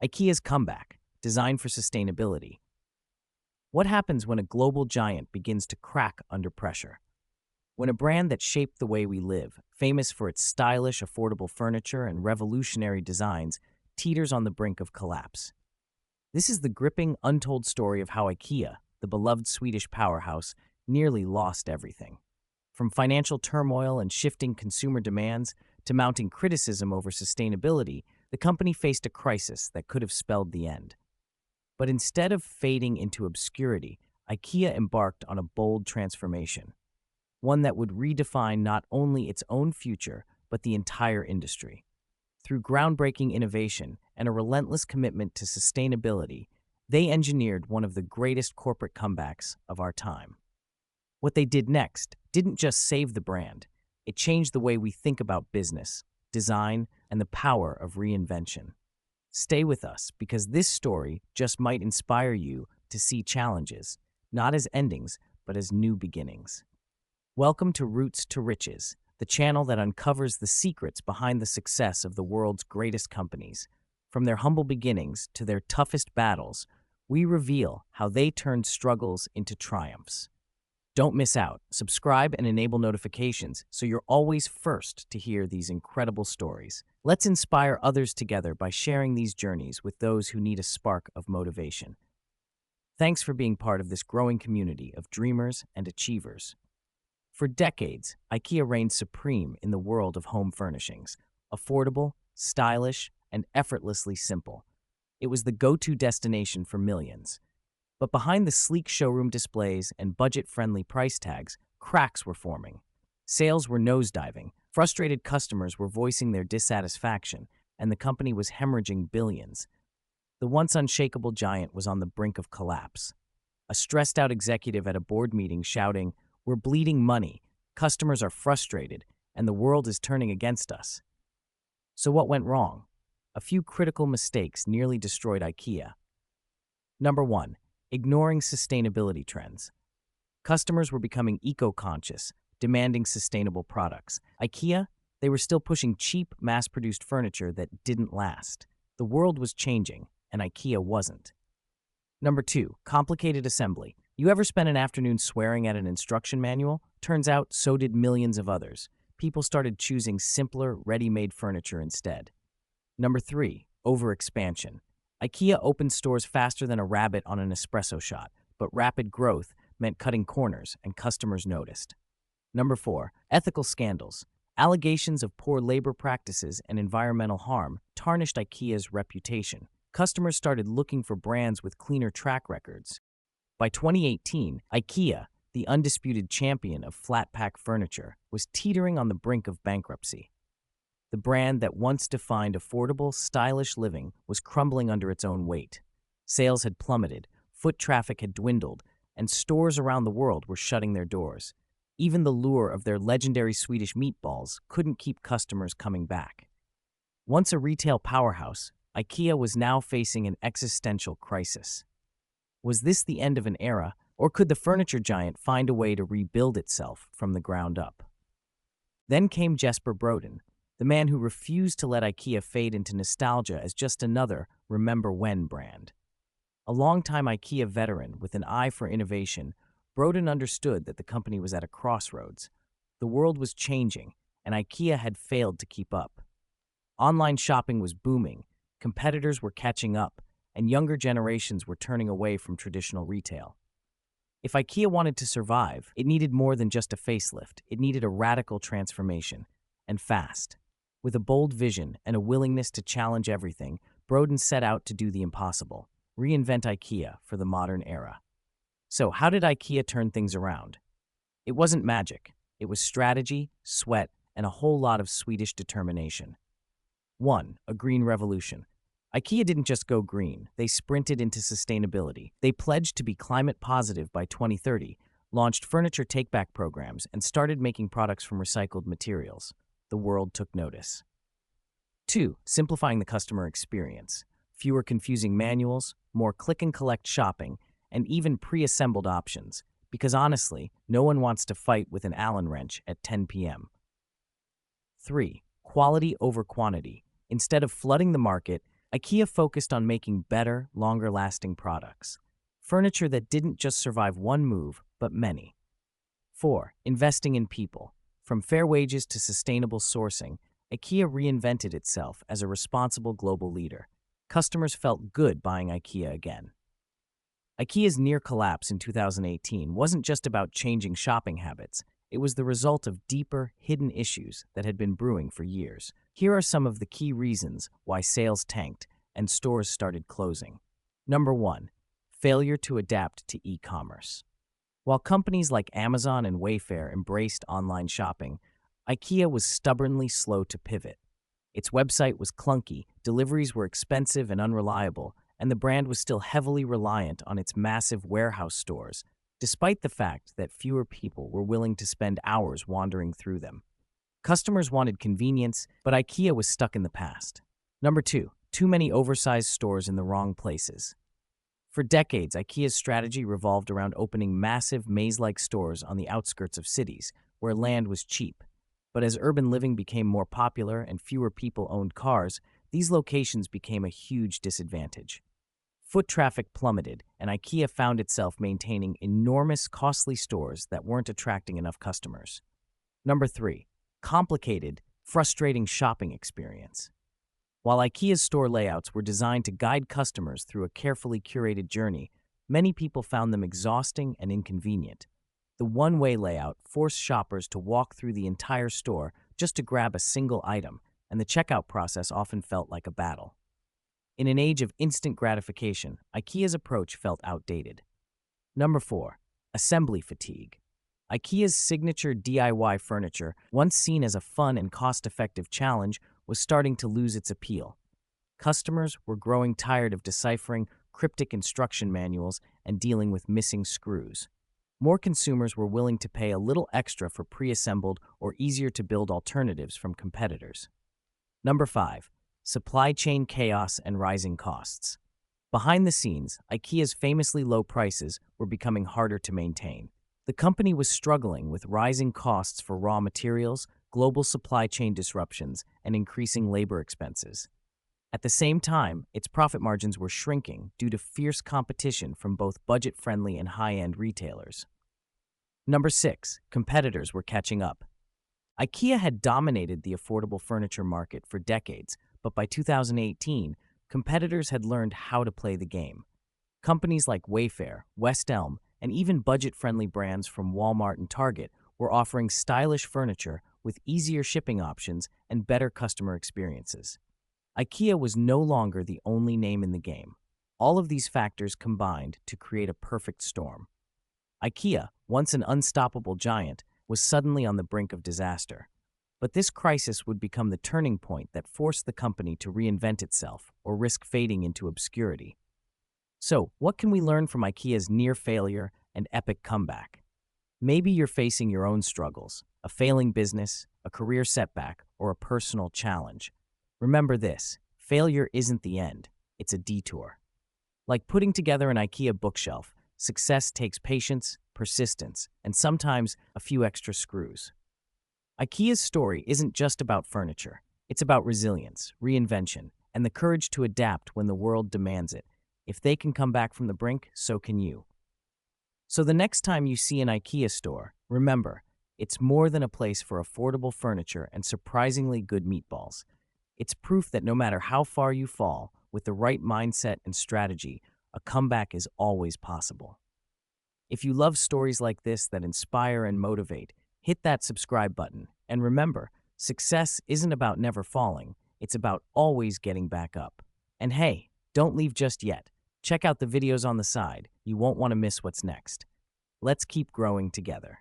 IKEA's comeback, designed for sustainability. What happens when a global giant begins to crack under pressure? When a brand that shaped the way we live, famous for its stylish, affordable furniture and revolutionary designs, teeters on the brink of collapse. This is the gripping, untold story of how IKEA, the beloved Swedish powerhouse, nearly lost everything. From financial turmoil and shifting consumer demands to mounting criticism over sustainability, the company faced a crisis that could have spelled the end. But instead of fading into obscurity, IKEA embarked on a bold transformation, one that would redefine not only its own future, but the entire industry. Through groundbreaking innovation and a relentless commitment to sustainability, they engineered one of the greatest corporate comebacks of our time. What they did next didn't just save the brand, it changed the way we think about business, design, and the power of reinvention. Stay with us because this story just might inspire you to see challenges, not as endings, but as new beginnings. Welcome to Roots to Riches, the channel that uncovers the secrets behind the success of the world's greatest companies. From their humble beginnings to their toughest battles, we reveal how they turned struggles into triumphs. Don't miss out. Subscribe and enable notifications so you're always first to hear these incredible stories. Let's inspire others together by sharing these journeys with those who need a spark of motivation. Thanks for being part of this growing community of dreamers and achievers. For decades, IKEA reigned supreme in the world of home furnishings, affordable, stylish, and effortlessly simple. It was the go-to destination for millions. But behind the sleek showroom displays and budget-friendly price tags, cracks were forming. Sales were nosediving, frustrated customers were voicing their dissatisfaction, and the company was hemorrhaging billions. The once unshakable giant was on the brink of collapse. A stressed-out executive at a board meeting shouting, "We're bleeding money, customers are frustrated, and the world is turning against us." So what went wrong? A few critical mistakes nearly destroyed IKEA. Number 1. Ignoring sustainability trends. Customers were becoming eco-conscious, demanding sustainable products. IKEA, they were still pushing cheap, mass-produced furniture that didn't last. The world was changing, and IKEA wasn't. Number 2. Complicated assembly. You ever spent an afternoon swearing at an instruction manual? Turns out, so did millions of others. People started choosing simpler, ready-made furniture instead. Number 3. Overexpansion. IKEA opened stores faster than a rabbit on an espresso shot, but rapid growth meant cutting corners, and customers noticed. Number 4. Ethical scandals. Allegations of poor labor practices and environmental harm tarnished IKEA's reputation. Customers started looking for brands with cleaner track records. By 2018, IKEA, the undisputed champion of flat-pack furniture, was teetering on the brink of bankruptcy. The brand that once defined affordable, stylish living was crumbling under its own weight. Sales had plummeted, foot traffic had dwindled, and stores around the world were shutting their doors. Even the lure of their legendary Swedish meatballs couldn't keep customers coming back. Once a retail powerhouse, IKEA was now facing an existential crisis. Was this the end of an era, or could the furniture giant find a way to rebuild itself from the ground up? Then came Jesper Brodin, the man who refused to let IKEA fade into nostalgia as just another remember when brand. A longtime IKEA veteran with an eye for innovation, Brodin understood that the company was at a crossroads. The world was changing, and IKEA had failed to keep up. Online shopping was booming, competitors were catching up, and younger generations were turning away from traditional retail. If IKEA wanted to survive, it needed more than just a facelift. It needed a radical transformation, and fast. With a bold vision and a willingness to challenge everything, Brodin set out to do the impossible, reinvent IKEA for the modern era. So, how did IKEA turn things around? It wasn't magic. It was strategy, sweat, and a whole lot of Swedish determination. 1. A green revolution. IKEA didn't just go green, they sprinted into sustainability. They pledged to be climate positive by 2030, launched furniture take-back programs, and started making products from recycled materials. The world took notice. 2. Simplifying the customer experience. Fewer confusing manuals, more click-and-collect shopping, and even pre-assembled options. Because honestly, no one wants to fight with an Allen wrench at 10 p.m. 3. Quality over quantity. Instead of flooding the market, IKEA focused on making better, longer-lasting products. Furniture that didn't just survive one move, but many. 4. Investing in people. From fair wages to sustainable sourcing, IKEA reinvented itself as a responsible global leader. Customers felt good buying IKEA again. IKEA's near collapse in 2018 wasn't just about changing shopping habits. It was the result of deeper, hidden issues that had been brewing for years. Here are some of the key reasons why sales tanked and stores started closing. Number 1. Failure to adapt to e-commerce. While companies like Amazon and Wayfair embraced online shopping, IKEA was stubbornly slow to pivot. Its website was clunky, deliveries were expensive and unreliable, and the brand was still heavily reliant on its massive warehouse stores, despite the fact that fewer people were willing to spend hours wandering through them. Customers wanted convenience, but IKEA was stuck in the past. Number 2. Too many oversized stores in the wrong places. For decades, IKEA's strategy revolved around opening massive maze-like stores on the outskirts of cities, where land was cheap. But as urban living became more popular and fewer people owned cars, these locations became a huge disadvantage. Foot traffic plummeted, and IKEA found itself maintaining enormous, costly stores that weren't attracting enough customers. Number 3. Complicated, frustrating shopping experience. While IKEA's store layouts were designed to guide customers through a carefully curated journey, many people found them exhausting and inconvenient. The one-way layout forced shoppers to walk through the entire store just to grab a single item, and the checkout process often felt like a battle. In an age of instant gratification, IKEA's approach felt outdated. Number 4. Assembly fatigue. IKEA's signature DIY furniture, once seen as a fun and cost-effective challenge, was starting to lose its appeal. Customers were growing tired of deciphering cryptic instruction manuals and dealing with missing screws. More consumers were willing to pay a little extra for pre-assembled or easier-to-build alternatives from competitors. Number 5. Supply chain chaos and rising costs. Behind the scenes, IKEA's famously low prices were becoming harder to maintain. The company was struggling with rising costs for raw materials, global supply chain disruptions, and increasing labor expenses. At the same time, its profit margins were shrinking due to fierce competition from both budget-friendly and high-end retailers. Number 6. Competitors were catching up. IKEA had dominated the affordable furniture market for decades, but by 2018, competitors had learned how to play the game. Companies like Wayfair, West Elm, and even budget-friendly brands from Walmart and Target were offering stylish furniture with easier shipping options and better customer experiences. IKEA was no longer the only name in the game. All of these factors combined to create a perfect storm. IKEA, once an unstoppable giant, was suddenly on the brink of disaster. But this crisis would become the turning point that forced the company to reinvent itself or risk fading into obscurity. So, what can we learn from IKEA's near failure and epic comeback? Maybe you're facing your own struggles, a failing business, a career setback, or a personal challenge. Remember this: failure isn't the end, it's a detour. Like putting together an IKEA bookshelf, success takes patience, persistence, and sometimes a few extra screws. IKEA's story isn't just about furniture. It's about resilience, reinvention, and the courage to adapt when the world demands it. If they can come back from the brink, so can you. So the next time you see an IKEA store, remember, it's more than a place for affordable furniture and surprisingly good meatballs. It's proof that no matter how far you fall, with the right mindset and strategy, a comeback is always possible. If you love stories like this that inspire and motivate, hit that subscribe button. And remember, success isn't about never falling, it's about always getting back up. And hey, don't leave just yet. Check out the videos on the side. You won't want to miss what's next. Let's keep growing together.